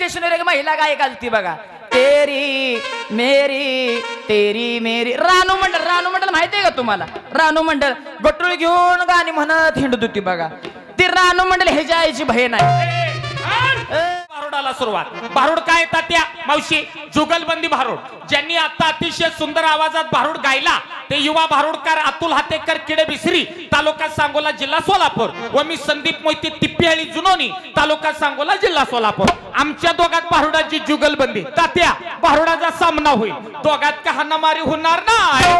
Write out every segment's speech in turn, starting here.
स्टेशनवर एक महिला गायक आलती बघा. तेरी मेरी तेरी मेरी रानू मंडल माहितीये का तुम्हाला? रानू मंडल गटुळ घेऊन गाणी म्हणत हिंडत होती बघा. ती रानू मंडल ह्याच्या आईची बहीण आहे. भारुडाला सुरुवात. भारुड काय तात्या मावशी? जुगलबंदी भारुड. ज्यांनी आता अतिशय सुंदर आवाजात भारुड गायला ते युवा भारुडकार अतुल हातेकर किडे बिसरी, तालुका सांगोला, जिल्हा सोलापूर. व मी संदीप मोहिते तिप्पेहळी जुनोनी, तालुका सांगोला, जिल्हा सोलापूर. आमच्या दोघात भारुडाची जुगलबंदी. तात्या भारुडाचा सामना होईल. दोघात का हाणामारी होणार नाही,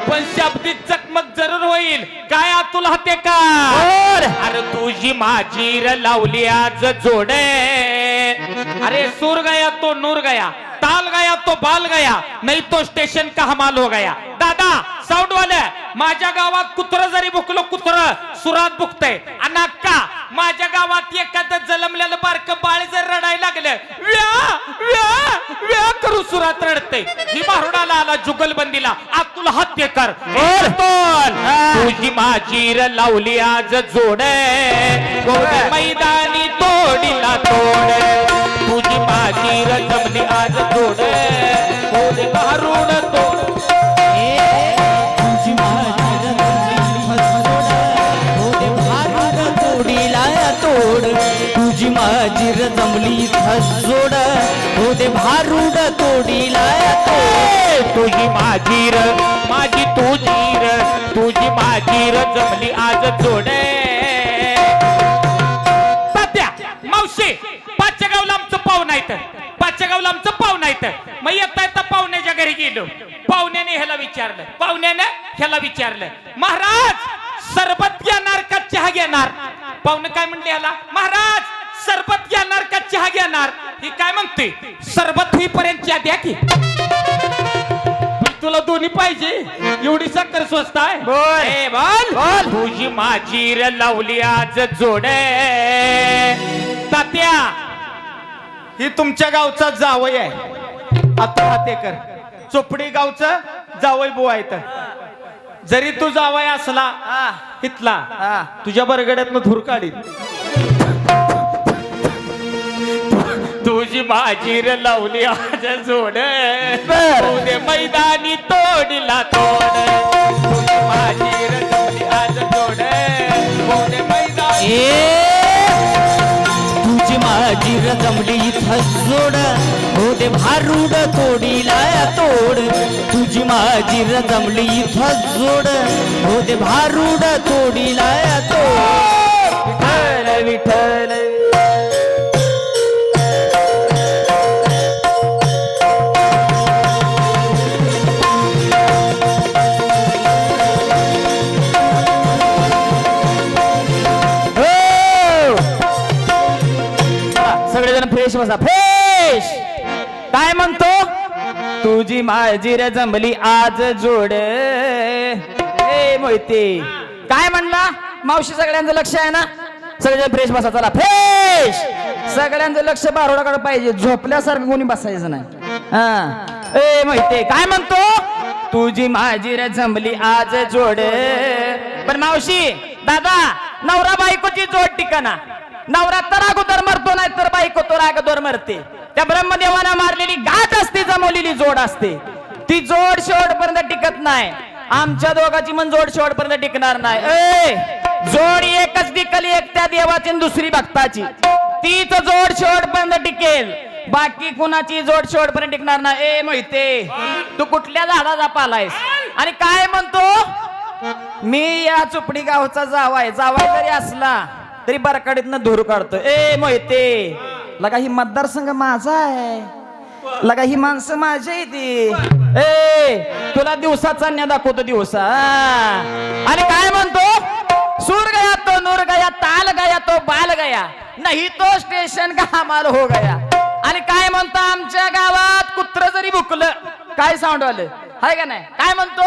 पण शाब्दिक चकमक जरूर होईल. काय अतुल हातेकर? अरे तुझी माझी र लावली आज जोडे. अरे सूर गया तो नूर गया, ताल गया तो बाल गया, नहीं तो स्टेशन का हमाल हो गया. दादा साऊंड वाले, माझ्या गावात कुत्र जरी भुकलो, कुत्र सुरात भुकतय. आणि अक्का माझ्या गावात एखादं जलमलेलं बारक बाळ जर रडायला लागलं, व्या व्या व्या करू सुरात रडते. ही भारुडाला आला जुगलबंदीला अतुल हातेकर. तुझी माझी र लावली आज जोडे, मैदानी तोडीला तोड. तुझी माझी र जमली आज जोडे, भारुड तोड. तुझी माझी र जमली जोड, हो दे भारुड तोडीला तोड. तुझी माझी र माझी तुझी माझी र जमली आज जोडे. तात्या मावशी पाचच्या गावला आमचं पाहुणा येतं. पाचच्या गावला आमचं पाहुणा येतं. मग येता येता पाहुण्याच्या घरी गेलो. पाहुण्याने ह्याला विचारलं महाराज सरबत घेणार का चहा घेणार? पाहुणे काय म्हणले ह्याला? महाराज सरबत घेणार का चहा घेणार? ही काय म्हणते? सरबत होईपर्यंत चहा द्या की. तुला दोन्ही पाहिजे? एवढी साखर स्वस्त आहे? बोल. तुझी माझी र लावली आज जोडे. तात्या ही तुमच्या गावचा जावई आहे अतुल हातेकर. चोपडी गावचं जावई बुवा आहे. जरी तू जावई असला इथला, तुझ्या बरगड्यातनं धूर काढील. तुझी माझी र लावली आज जोड, उद्या मैदानी तोडीला तोड. तुझी माझी र लावली आज जोड, उद्या मैदानी. तुझी माझी र जमली जोड, हो दे भारुड तोडीला तोड. तुझी माझी र जमली जोड, हो दे भारुड तोडीला तोड. विठ्ठल फ्रेश बसा, फ्रेश. काय म्हणतो? तुझी माझी र जमली आज जोड. मोहिते काय म्हणला? मावशी सगळ्यांचं लक्ष आहे ना? सगळेजण फ्रेश बसा. चला फ्रेश. सगळ्यांचं लक्ष भारुडाकडे पाहिजे. झोपल्यासारखं कोणी बसायचं नाही. मोहिते काय म्हणतो? तुझी माझी र जमली आज जोड. पण मावशी दादा, नवरा बायकोची जोड ठिकाणा. नवरा तर अगोदर मरतो, नाही तर बायको तो अगोदर मरते. त्या ब्रह्मदेवानं मारलेली गाठ असते, जमवलेली जोड असते. ती जोड शेवटपर्यंत टिकत नाही. आमच्या दोघांची मन जोड शेवटपर्यंत टिकणार नाही. जोड एकच टिकल, एक त्या देवाची आणि दुसरी भक्ताची. तीच जोड शेवटपर्यंत टिकेल. बाकी कुणाची जोड शेवटपर्यंत टिकणार नाही. मोहिते तू कुठल्या झाडाचा पालायस? आणि काय म्हणतो? मी या चुपडी गावचा जावाय जरी असला तरी बरकाडीतनं धूर काढतो. मोहिते लगा ही मतदारसंघ माझा आहे, लगा ही माणसं माझी आहे ती. तुला दिवसाचा न्या दाखवतो दिवसा. आणि काय म्हणतो? सूर गया तो नूर गया, ताल गया तो बाल गया, नाही तो स्टेशन का हमाल हो गया. आणि काय म्हणतो? आमच्या गावात कुत्र जरी भुकलं, काय साऊंड आलं हाय का नाही? काय म्हणतो?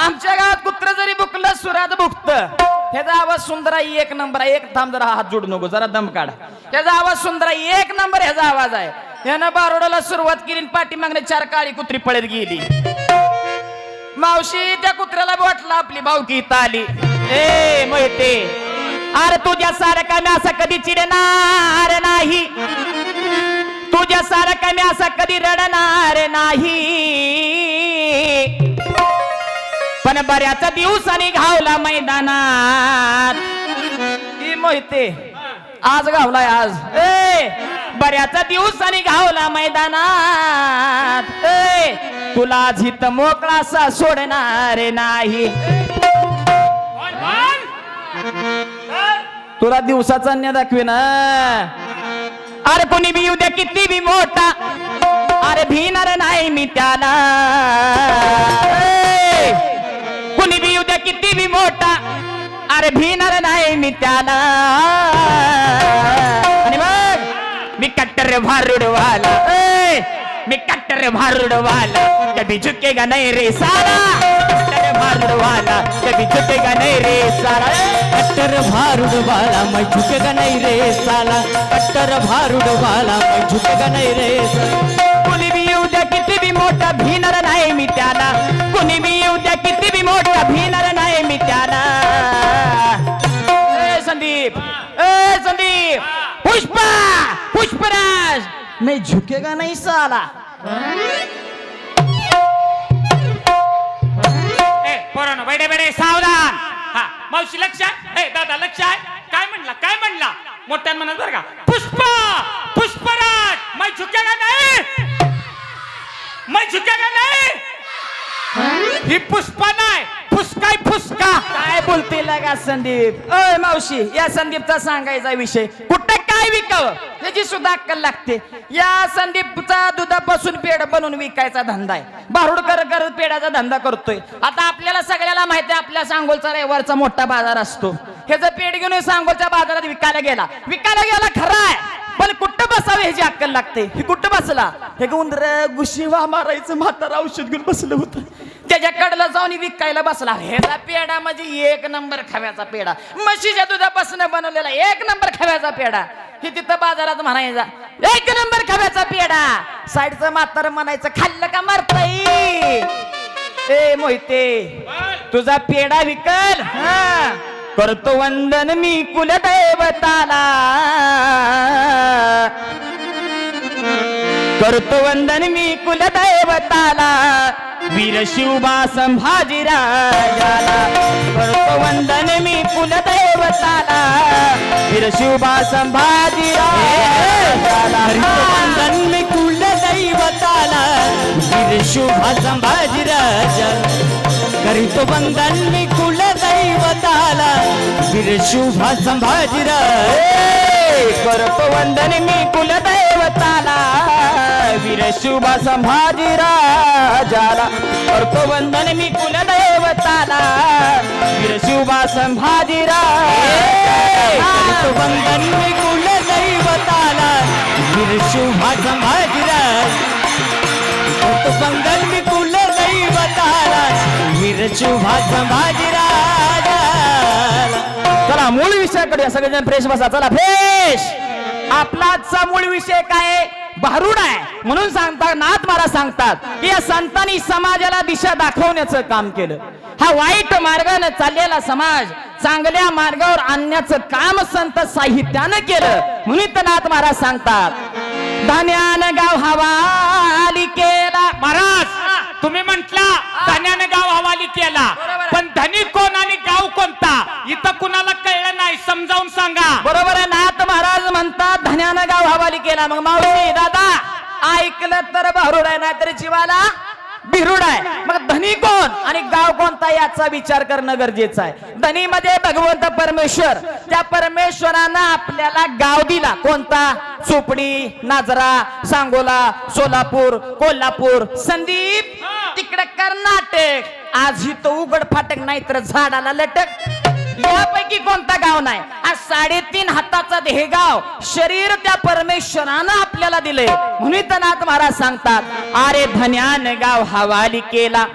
आमच्या गावात कुत्र जरी भुकलं सुरात भुकत. ह्याचा आवाज सुंदर आहे, एक नंबर आहे. एक थांब जरा, हात जोडू नको, जरा दम काढ. ह्याचा आवाज सुंदर आहे, एक नंबर ह्याचा आवाज आहे. ह्यानं बारोडाला सुरुवात केली, पाठीमागणे 4 काळी कुत्री पळत गेली. मावशी त्या कुत्र्याला वाटलं आपली भावकी इथं आली. मोहिते अरे तुझ्या सारखा मी असं कधी चिडणार नाही. तुझ्या कधी रडणार नाही, पण बऱ्याच दिवसांनी घावला मैदानात. ही मोहिते आज घावलाय आज. बऱ्याच दिवसांनी घावला मैदानात. तुला झित मोकळा असा सोडणार नाही. तुला दिवसाचा अन्य दाखवेन. अरे कोणी बी येऊ द्या किती बी मोठा, अरे भिणार नाही मी त्याला. कोणी बी येऊ द्या किती बी मोठा, अरे भिणार नाही मी त्याला. आणि मग मी कट्टर भारुडवाला, मी कट्टर भारुडवाला, कभी झुकेगा नहीं रे साला. कट्टर भारुडवाला, कभी झुकेगा नहीं रे साला. कट्टर भारुड वाला मैं झुकेगा नहीं रे साला. कट्टर भारुड वाला मैं झुकेगा नहीं रे साला. कोणी बी येऊ द्या किती बी मोठा, भिणार नाही मी त्याला. कोणी बी येऊ द्या किती बी मोठा, भिणार नाही मी त्याला. संदीप, संदीप, पुष्पा, पुष्पराज, मैं झुकेगा नहीं साला. पोरांनो बेडे बेडे सावधान. हा मावशी लक्ष आहे, दादा लक्ष आहे. काय म्हणला, काय म्हणला? मोठ्यान म्हणत बरं का, पुष्पा, पुष्पराज, मैं झुकेगा नहीं, मैं झुकेगा नहीं. ही पुष्पा नाही, फुसकाय फुसका. काय बोलते लगा संदीप? अय मावशी, या संदीपचा सांगायचा विषय. कुठं काय विकावं त्याची सुद्धा अक्कल लागते. या संदीपचा दुधापासून पेढ बनवून विकायचा धंदा आहे. बारुडकर करत पेढाचा धंदा करतोय. आता आपल्याला सगळ्याला माहिती आहे, आपल्या सांगोलचा रविवारचा मोठा बाजार असतो. ह्याचं पेढ घेऊन सांगोलच्या बाजारात विकायला गेला खरा आहे, पण कुठं बसावे ह्याची अक्कल लागते. हे कुठं बसला, हे उंदर गुशिवा मारायचं म्हातारा औषध घेऊन बसलं होतं. त्याच्याकडलं जाऊन विकायला बसला. ह्याचा पेढा म्हणजे एक नंबर खव्याचा पेढा, म्हशीच्या दुधापासून बनवलेला एक नंबर खव्याचा पेढा. हे तिथं बाजारात म्हणायचा एक नंबर खव्याचा पेढा. साईडचं म्हातार म्हणायचं खाल्लं का मरतय. ए मोहिते, तुझा पेढा विकल. करतो वंदन मी कुलदैवताला, करतो वंदन मी कुलदैवताला, वीर शिवबा संभाजी राजाला. करतो वंदन मी कुलदैवताला, वीर शिवबा संभाजी राजाला. वंदन मी कुलदैवताला, वीर शिवबा संभाजी राजाला. करीतो वंदन मी कुलदैवताला, वीर शिवबा संभाजी राजाला. करतो वंदन मी कुलदैवताला, वीर शिवबा संभाजी राजाला. करतो वंदन मी कुलदैवताला, वीर शिवबा संभाजी राजाला. करतो वंदन मी कुलदैवताला, वीर शिवबा संभाजी राजाला. करतो वंदन मी कुलदैवताला, वीर शिवबा संभाजी राजाला. चला मूळ विषयाकडे सगळेजण फ्रेश बसा. चला फ्रेश. आपला आजचा मूळ विषय काय आहे? भारुड आहे. म्हणून सांगतात, नाथ महाराज सांगतात की या संतांनी समाजाला दिशा दाखवण्याचं काम केलं. हा वाईट मार्गाने चाललेला समाज चांगल्या मार्गावर आणण्याचं काम संत साहित्यानं केलं. म्हणून तर नाथ महाराज सांगतात, धान्यानं गाव हवाली केला. महाराज तुम्ही म्हटला धन्याने गाव हवाली केला, पण धनी कोण आणि गाव कोणता इथं कुणाला कळलं नाही, समजावून सांगा. बरोबर आहे. नाथ महाराज म्हणतात धन्यानं गाव हवाली केला. मग मावशी दादा ऐकलं तर भारुड आहे, नाहीतर जीवाला बिरुड आहे. मग धनी कोण आणि गाव कोणता याचा विचार करणं गरजेचं आहे. धनी मध्ये भगवंत परमेश्वर, त्या परमेश्वरानं आपल्याला गाव दिला. कोणता? चोपडी, नाजरा, सांगोला, सोलापूर, कोल्हापूर, संदीप, तिकडे कर्नाटक. आज ही तो उघड फाटक नाही तर झाडाला लटक. यापैकी कोणता गाव नाही. आज 3.5 हाताचा हे गाव शरीर त्या परमेश्वरानं आपल्याला दिले. म्हणून तर नाथ महाराज सांगतात, अरे धन्यानं गाव हवाली केला,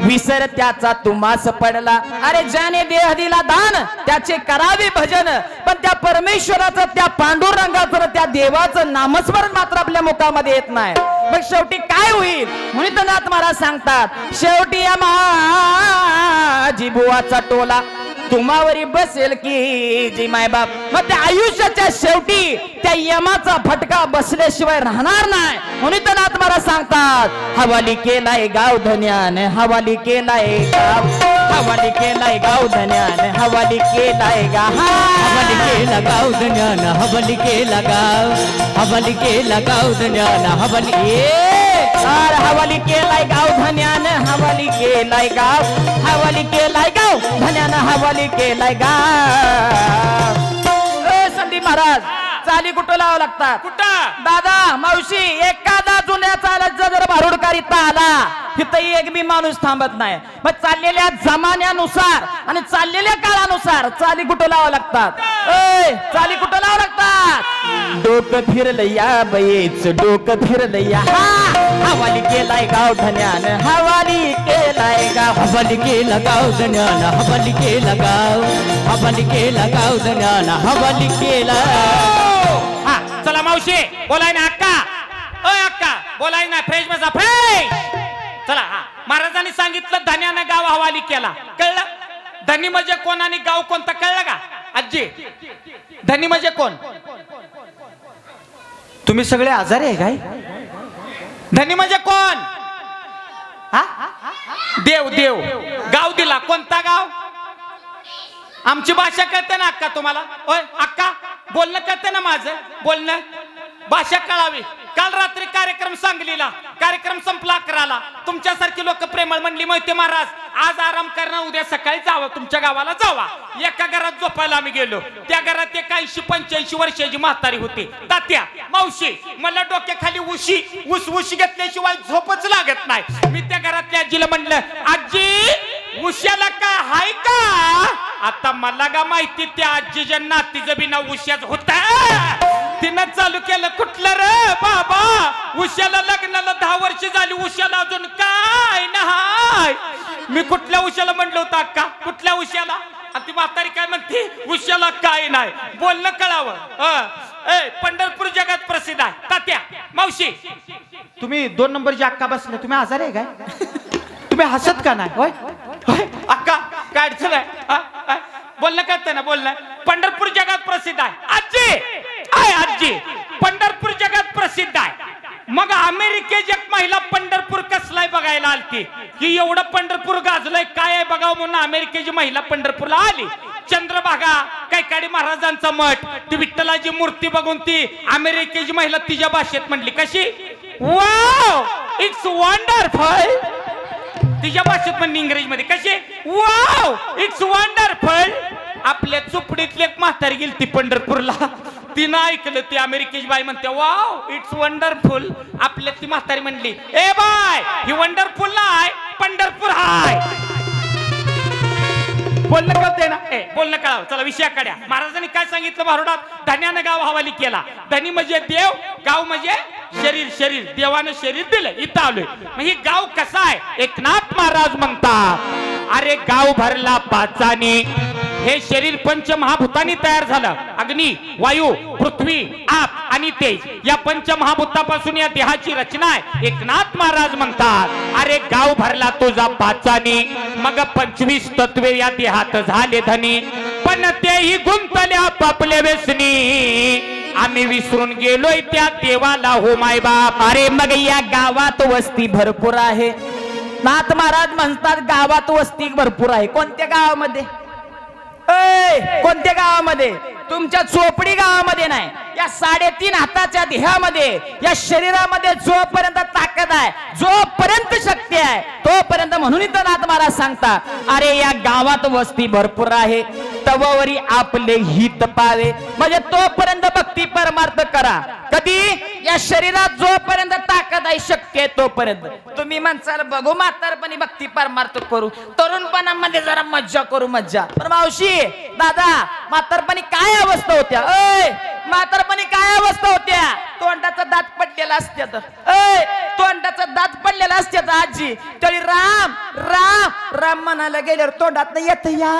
विसर त्याचा तुम्हास पडला. अरे ज्याने देह दिला दान त्याचे करावे भजन, पण त्या परमेश्वराचं, त्या पांडुरंगाचं, त्या देवाचं नामस्मरण मात्र आपल्या मुखामध्ये येत नाही. मग शेवटी काय होईल? म्हणून तर नाथ महाराज सांगतात, शेवटी या माझी बुवाचा टोला तुम्हावरी बसेल की जी मायबाप. मग त्या आयुष्याच्या शेवटी त्या यमाचा फटका बसल्याशिवाय राहणार नाही. म्हणून तर नाथ महाराज सांगतात हवाली केलाय गाव धन्यान, हवाली केलाय गाव, हवाली केलाय गाव धन्यान, हवाली केलाय हवाली केला गाव धन्यान, हवाली केला गाव, हवाली केला गाव धन्यान, हवाली हवाली केलाय गाव धन्यान, हवाली केलाय गाव, हवाली केलाय गाव धन्यान, हवाली केलाय गाव. संदीप महाराज चाली कुठं लावा लागतात? कुठं? दादा मावशी एखादा जुन्या चालाचा जर भारुडकारीत आला तिथंही एक बी माणूस थांबत नाही. मग चाललेल्या जमान्यानुसार आणि चाललेल्या काळानुसार चाली कुठं लावा लागतात? चाली कुठं लावा लागतात? डोकं फिरलं या बयेच, डोकं फिरलं या, हवाली केलाय गाव धन्यान, हवाली केलाय गाव, हवाली केला गाव धन्यान, हवाली केला गाव, हवाली केला गाव धन्यान, हवाली केला. हा चला मावशी बोलाय ना अक्का, ओय अक्का बोलाय ना, फ्रेश बसा फ्रेश. चला हा महाराजांनी सांगितलं धन्यानं गाव हवाली केला, कळलं? धनी म्हणजे कोण आणि गाव कोणतं कळलं का आजी? धनी म्हणजे कोण? तुम्ही सगळे आजारी आहे काय? धनी म्हणजे कोण? हा देव, देव गाव दिला, कोणता गाव? आमची भाषा कळते ना अक्का तुम्हाला? ओय अक्का बोलणं कळते ना माझं बोलणं? भाषा कळावी. काल रात्री कार्यक्रम सांगलीला, कार्यक्रम संपला 11ला. तुमच्यासारखी लोक प्रेमळ म्हणली माहिती महाराज आज आराम करणं, उद्या सकाळी जावं, तुमच्या गावाला जावा. एका घरात झोपायला आम्ही गेलो, त्या घरात एक 80-85 वर्षाची म्हातारी होती. तात्या मावशी मला डोक्याखाली उशी घेतल्याशिवाय झोपच लागत नाही. मी त्या घरातल्या आजीला म्हणलं आजी उश्याला काय हाय का? आता मला का माहिती त्या आजीच्या नातीचं बी नाव उश्याच होत. तिनं चालू केलं कुठलं रे बाबा, उश्याला लग्नाला 10 वर्ष झाली, उश्याला अजून काय नाही. मी कुठल्या उश्याला म्हणलं होतं अक्का, कुठल्या उश्याला? आणि ती म्हातारी काय म्हणते उश्याला काय नाही. बोलणं कळावं. पंढरपूर जगात प्रसिद्ध आहे. तात्या मावशी तुम्ही 2 नंबरची अक्का बसले, तुम्ही आजारी आहे काय? तुम्ही हसत का नाही? होय होय, अक्का काय अडचण आहे? बोलणं कळतं ना बोलणं. पंढरपूर जगात प्रसिद्ध आहे. आजी पंढरपूर जगात प्रसिद्ध आहे. मग अमेरिकेची एक महिला पंढरपूर कसलाय बघायला आलती की एवढं पंढरपूर गाजलंय काय आहे बघावं म्हणून अमेरिकेची महिला पंढरपूरला आली. चंद्रभागा कैकाडी महाराजांचा मठ, ती विठ्ठलाची मूर्ती बघून ती अमेरिकेची महिला तिच्या भाषेत म्हणली कशी, वाव इट्स वंडरफुल. तिच्या भाषेत म्हणली इंग्रजीमध्ये कशी, वाव इट्स वंडरफुल. आपल्या चुपडीतली एक म्हातारी गेली ती पंढरपूरला, तिनं ऐकलं ती अमेरिकेची बाई म्हणते वाव इट्स वंडरफुल. आपल्या ती म्हातारी म्हणली ए बाय ही वंडरफुल नाही पंढरपूर हाय. बोलणं कळतंय ना? बोलणं कळावं. चला विषयाकडे. महाराजांनी काय सांगितलं भारुडात? धन्यानं गाव हवाली केला. धनी म्हणजे देव, गाव म्हणजे शरीर. शरीर देवानं शरीर दिलं, इथं आलोय. मग ही गाव कसा आहे? एकनाथ महाराज म्हणतात अरे गाव भरला पाचाने. हे शरीर पंचमहाभूतांनी तयार झालं. अग्नी, वायू, पृथ्वी, आप आणि तेज या पंचमहाभूतापासून या देहाची रचना आहे. एकनाथ महाराज म्हणतात अरे गाव भरला तुझा पाचाने. मग 25 तत्वे या देहात झाले धनी, पण तेही गुंतल्या पापल्या व्यसनी. आम्ही विसरून गेलोय त्या देवाला हो माय बाप. अरे मग या गावात वस्ती भरपूर आहे. नाथ महाराज म्हणतात गावात वस्ती भरपूर आहे. कोणत्या गावामध्ये? कोणत्या गावामध्ये? तुमच्या चोपडी गावामध्ये नाही. या 3.5 हाताच्या देहामध्ये, या शरीरामध्ये जोपर्यंत ताकद आहे, जोपर्यंत शक्ती आहे, तोपर्यंत. म्हणून इथं नाथ महाराज सांगता अरे या गावात वस्ती भरपूर आहे, तववरी आपले हित पावे. म्हणजे तोपर्यंत भक्ती परमार्थ करा. कधी? या शरीरात जोपर्यंत ताकद आहे, शक्ती आहे तोपर्यंत. तुम्ही म्हणसाल बघू म्हातारपणी भक्ती परमार्थ करू, तरुणपणामध्ये जरा मज्जा करू मज्जा. पण मावशी दादा म्हातारपणी काय अवस्था होत्या? म्हातारपणी काय अवस्था होत्या? तोंडाचा दात पडलेला असत्यात. तोंडाचा दात पडलेला असत्यात आजी. तरी राम राम राम म्हणायला गेल्यावर तोंडात येत या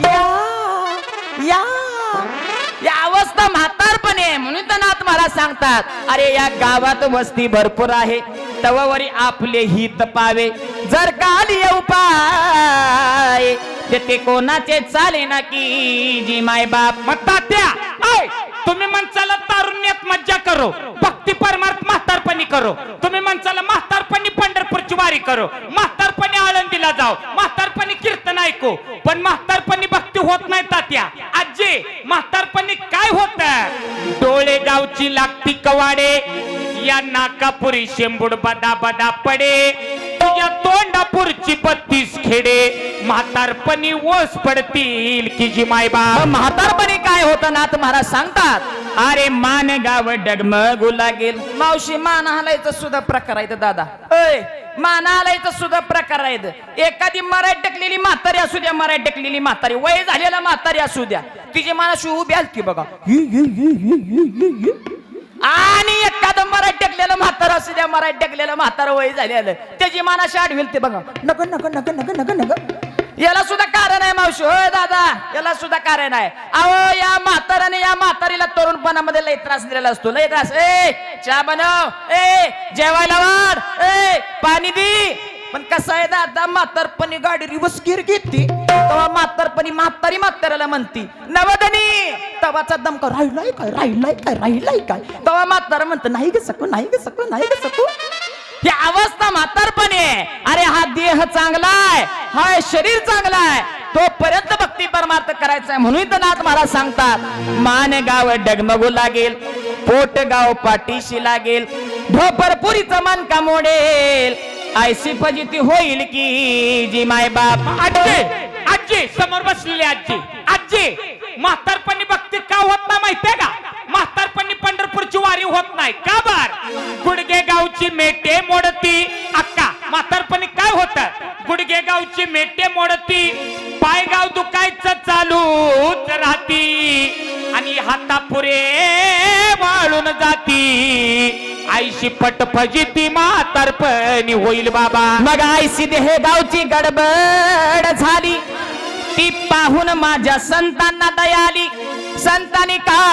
या या या अवस्था म्हातारपणे. म्हणून तर नाथ महाराज सांगतात अरे या गावात वस्ती भरपूर आहे. तववरी आपले हित पावे जर काली उपाय ते कोणाचे चाले ना की जी माय बाप. मग तात्या ऐ, तुम्ही म्हणचाला तारुण्यात मज्जा करो, भक्ती परमार्थ म्हातारपणी करो. तुम्ही म्हणचाला म्हातारपणी पंढरपूरची वारी करो, म्हातारपणी आळंदीला जाओ, म्हातारपणी कीर्तन ऐकू. पण म्हातारपणी भक्ती होत नाही तात्या. आजी म्हातारपणी काय होत? डोळे गावची लागती कवाडे, या नाकापुरी शेंबूड बदा बदा पडे, तुझ्या तोंडापूरची 32 खेडे, म्हातारपणी ओस पडतील की जी मायबा. म्हातारपणी काय होतं नाथ महाराज सांगतात. अरे मान गाव डगमगू लागेल. मावशी मान हलायचं सुद्धा प्रकार आहे दादा. ऐ मान हलायचं सुद्धा प्रकार आहे. एखादी मराठी टेकलेली म्हातारी असू द्या, मराठी टेकलेली म्हातारी वय झालेला म्हातारी असू द्या, तिची मानाशी उभी आली की बघा. आणि एखादं मराठी टेकलेलं म्हातार असू द्या, मराठी टेकलेलं म्हातार वय झालेलं त्याची मानाशी आडविल ते बघा. नग नग नग नग नग नग. याला सुद्धा कारण आहे मावशी. होय दादा, याला सुद्धा कारण आहे. अहो या म्हाताराने या म्हातारीला तरुणपणामध्ये लय त्रास दिलेला असतो, लय त्रास. ए चहा बनव, ए जेवायला वाढ, ए पाणी दे. पण कसं आहे दादा, म्हातारपणी गाडी रिवर्स गिअर घेते तेव्हा म्हातारपणी म्हातारी म्हाताऱ्याला म्हणती नवदनी, तवाचा दमका राहिलाय काय, राहिलाय काय, राहिलाय काय. तेव्हा म्हातारा म्हणतं नाही ग सकू, नाही ग सकू, नाही ग सकू. ही अवस्था म्हातारपणी आहे. अरे हा देह चांगला आहे, हा शरीर चांगला आहे, तोपर्यंत भक्ती परमार्थ करायचा आहे. म्हणून तर नाथ महाराज सांगतात मान गाव डगमगू लागेल, पोट गाव पाठीशी लागेल, भोपरपुरीचं मन का मोडेल, ऐशी फजिती होईल की जी माय बाप. आजी आजी समोर बसलेली आजी, आजी म्हातारपणी भक्ती का होत नाही माहितीये का? म्हातारपणी पंढरपूरची वारी होत नाही का बर? गुडगे गावची मेटे मोडती. अक्का म्हातारपणी काय होत? गुडगे गावची मेटे मोडती, पायगाव दुखायचं चालूच राहती, आणि हातापुरे वाळून जाती, आईशी पट फजिती म्हातारपणी होईल बाबा. मग आईशी देह गावची गडबड झाली, ती पाहून माझ्या संतांना दयाली, संतांनी काढून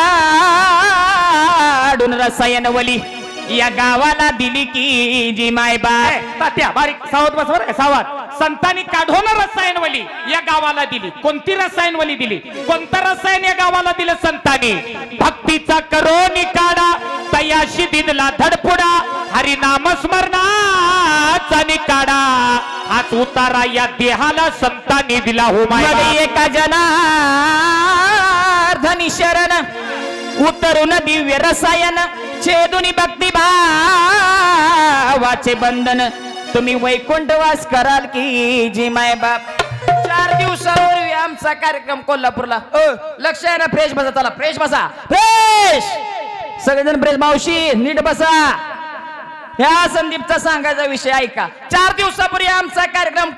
रसायनवली या गावाला दिली की जी माय बाय. तात्या बारीक सावध बस बरं का, सावध. संतांनी काढून रसायनवली या गावाला दिली. कोणती रसायनवली दिली? कोणतं रसायन या गावाला दिलं संतांनी? भक्तीचा करोनी काढा, तयाशी दिनला धडपुडा, हरिनाम स्मरणाचा निकाडा, हाच उतारा या देहाला संतांनी दिला हो माय. एका जनार्दनी शरण उतरून दिव्य रसायन, छेदुनी भक्ती भावाचे बंधन, तुम्ही वैकुंठवास कराल की जी माय बाप. 4 दिवसापूर्वी आमचा कार्यक्रम कोल्हापूरला. लक्ष आहे ना? फ्रेश बसा, चला फ्रेश बसा, फ्रेश सगळेजण फ्रेश. मावशी नीट बसा. ह्या संदीपचा सांगायचा विषय ऐका. 4 दिवसापूर्वी आमचा कार्यक्रम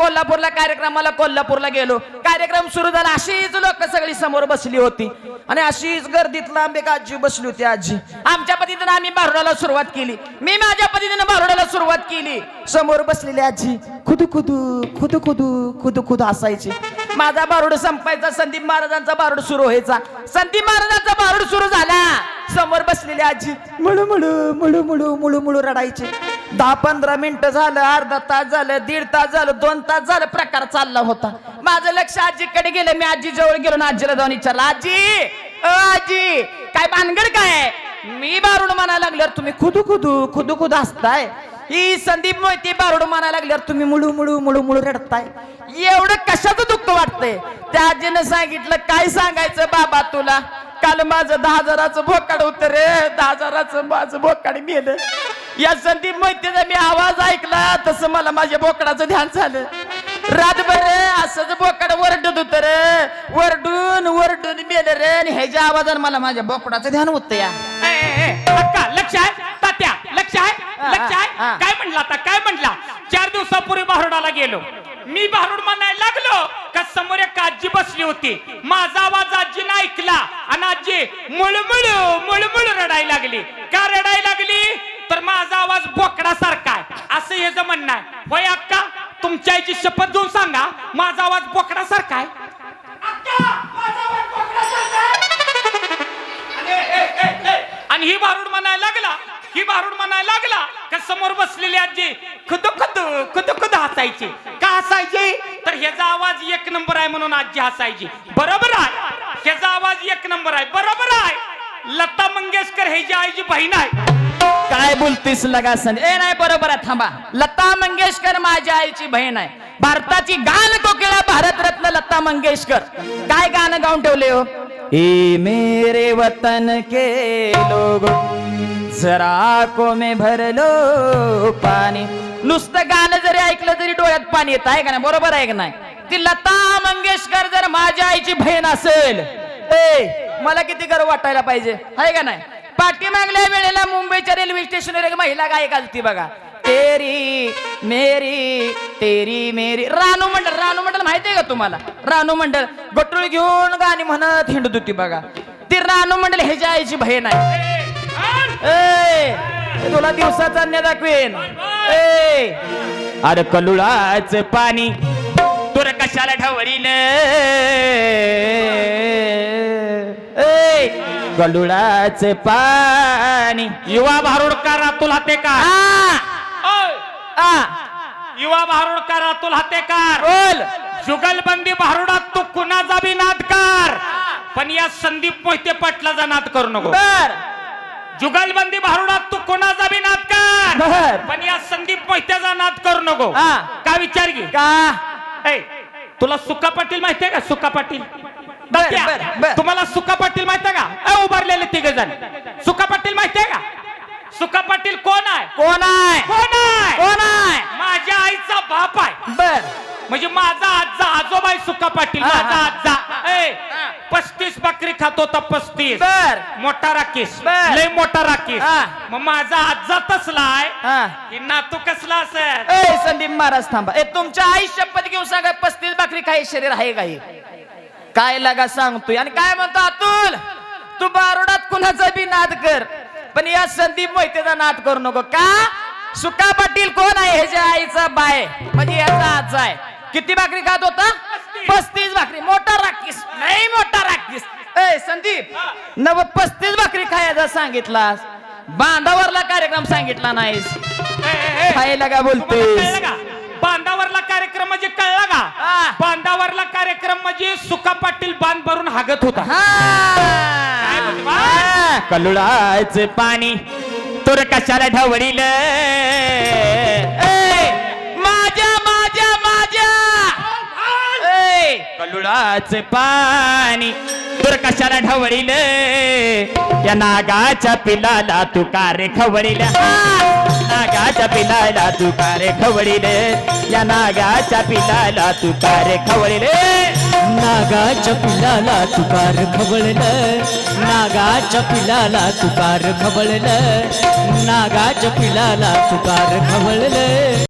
कार्यक्रमाला कोल्हापूरला गेलो. कार्यक्रम सुरू झाला, अशीच लोक सगळी समोर बसली होती आणि अशीच गर्दीत लांब एक आजी बसली होती. आजी आमच्या पद्धतीनं आम्ही भारुडाला सुरुवात केली. मी माझ्या पद्धतीनं भारुडाला सुरुवात केली. समोर बसलेली आजी खुदू खुदू खुदू खुदू खुदू खुदू असायची. माझा भारुड संपायचा, संदीप महाराजांचा भारुड सुरू व्हायचा. संदीप महाराजांचा भारुड सुरू झाला, समोर बसलेली आजी मुळू मुळू मुळू मुळू मुळू मुळू रडायची. 10-15 मिनिटं झालं, अर्धा तास झालं, 1.5 तास झालं, 2 तास झालं, प्रकार चालला होता. माझं लक्ष आजीकडे गेलं. मी आजी जवळ गेलो ना आजीला जाऊन विचारलं, आजी आजी काय भानगड काय? मी भारुड म्हणायला लागल्यावर तुम्ही खुदू खुदू खुदू खुदू हसताय. ही संदीप मोहिते भारुड म्हणायला लागल्यावर तुम्ही मुळू मुळू मुळू मुळू रडताय. एवढं कशाचं दुःख वाटतंय? त्या आजीनं सांगितलं काय सांगायचं बाबा तुला, काल माझं 10,000चं बोकाड होतं रे, 10,000चं माझं बोकाड मेलं. या संदीप मोहितेचा मी आवाज ऐकला तसं मला माझ्या बोकडाचं ध्यान झालं. रातभर असंच बोकाड वरडत होतं रे, वरडून वरडून मेलं रे, आणि ह्याच्या आवाजानं मला माझ्या बोकडाचं ध्यान होतं. या अक्का लक्ष आहे? तात्या लक्ष आहे? लक्ष आहे? काय म्हणला आता? काय म्हणला? 4 दिवसापूर्वी भारुडाला गेलो. मी भारुड म्हणायला लागलो का समोर एक आजी बसली होती. माझा आवाज आजीनं ऐकला आणि आजी मुळमुळू मुळमुळू रडायला लागली. का रडायला लागली? तर माझा आवाज बोकडासारखा आहे असं हे जर म्हणणं आहे. होय अक्का, तुमच्या आईची शपथ घेऊन सांगा माझा आवाज बोकडासारखा आहे. अक्का, माझा आवाज बोकडासारखा आहे. आणि आणि ही भारूड म्हणायला लागला, ही भारूड म्हणायला लागला का समोर बसलेली आजी खुद खुद खुद खुद हसायची. का हसायची? तर ह्याचा आवाज एक नंबर आहे म्हणून आजी हसायची. बरोबर आहे, ह्याचा आवाज एक नंबर आहे. बरोबर आहे. लता मंगेशकर ह्याची आईची बहीण आहे. काय बोलतीस लगा संधी? ए नाही, बरोबर आहे, थांबा. लता मंगेशकर माझ्या आईची बहीण आहे. भारताची गान कोकिळा भारतरत्न लता मंगेशकर काय गाणं गाऊन ठेवले हो? ए मेरे वतन के लोग जरा आंखों में भर लो पाणी. नुसतं गाणं जरी ऐकलं तरी डोळ्यात पाणी येत आहे का नाही? बरोबर आहे का नाही? ती लता मंगेशकर जर माझ्या आईची बहीण असेल, ए मला किती गर्व वाटायला पाहिजे, आहे का नाही? पाठीमागल्या वेळेला मुंबईच्या रेल्वे स्टेशनवर एक महिला गायक आलती बघा. तेरी मेरी तेरी मेरी रानू मंडल माहितीये का तुम्हाला? रानू मंडल गटुळ घेऊन गाणी म्हणत हिंडत होती बघा. ती रानू मंडल ह्याच्या आईची बहीण आहे. ए तुला दिवसाचा अन्य दाखवेन. ए अरे कलुळाच पाणी तुर कशाला ढवळीन, कलुळाच पाणी. युवा भारूडकर अतुल हातेकार, युवा भारूडकर अतुल हातेकार बोल. जुगलबंदी भारूडात तू कुणाचा बी नाद कर, पण या संदीप मोहिते पाटलाचा नाद करू नको. बर जुगलबंदी भारूडात तू कोणाचा बी नाद कर, बर. पण या संदीप मोहित्याचा नाद करू नको. हा. का विचार घे का? ए, तुला सुका पाटील माहितीये का? सुका पाटील बर, त्या, बर, बर. तुम्हाला सुका पाटील माहितीये का? उभारलेले तिघ जण. सुका पाटील माहितीये का? सुका पाटील कोण आहे? कोण आहे? कोण आहे? कोण आहे? माझ्या आईचा बाप आहे. बर म्हणजे माझा आजा आजोबा आहे सुका पाटील. हा, माझा हा. आजा 35 बकरी खात होता. 35 बर मोठा राकेश, बर. लय मोठा राकेश. हा. मग माझा आजा तसला आहे हा. की नातू कसला असेल? ए संदीप महाराज थांबा. ए तुमच्या आई शपथ घेऊन सांगा 35 भाकरी काही शरीर आहे काही? काय लागा सांगतोय आणि काय म्हणतो अतुल? तू बारोडात कुणाचा बी नाद कर, पण या संदीप मोहितेचा नाद करू नको. का? सुका पाटील कोण आहे? ह्याच्या आईचा बाय म्हणजे याचा आजा आहे. किती भाकरी खात होता? 35 भाकरी. मोठा राखीस नाही, मोठा राखीस. ए संदीप, 35 भाकरी खायचा सांगितलास, बांधावरला कार्यक्रम सांगितला नाहीस. खायला का बोलतोय? कळलं का? बांधावरला कार्यक्रम म्हणजे कळला का? हा. बांधावरला कार्यक्रम म्हणजे सुका पाटील बांध भरून हागत होता. काय म्हणते बा? कलुळाच पाणी तुर कशाला ढवळील, माझ्या माझ्या माझ्या कलुळाच पाणी तुर कशाला ढवळील, या नागाच्या पिलाला तू का रे खवळील, नागाच्या पिलाला तू का रे खवळील, या नागाच्या पिलाला तू का रे खवळील. नागाच्या पिलाला तुकार खवळलं, नागाच्या पिलाला तुकार खवळलं, नागाच्या पिलाला तुकार खवळलं.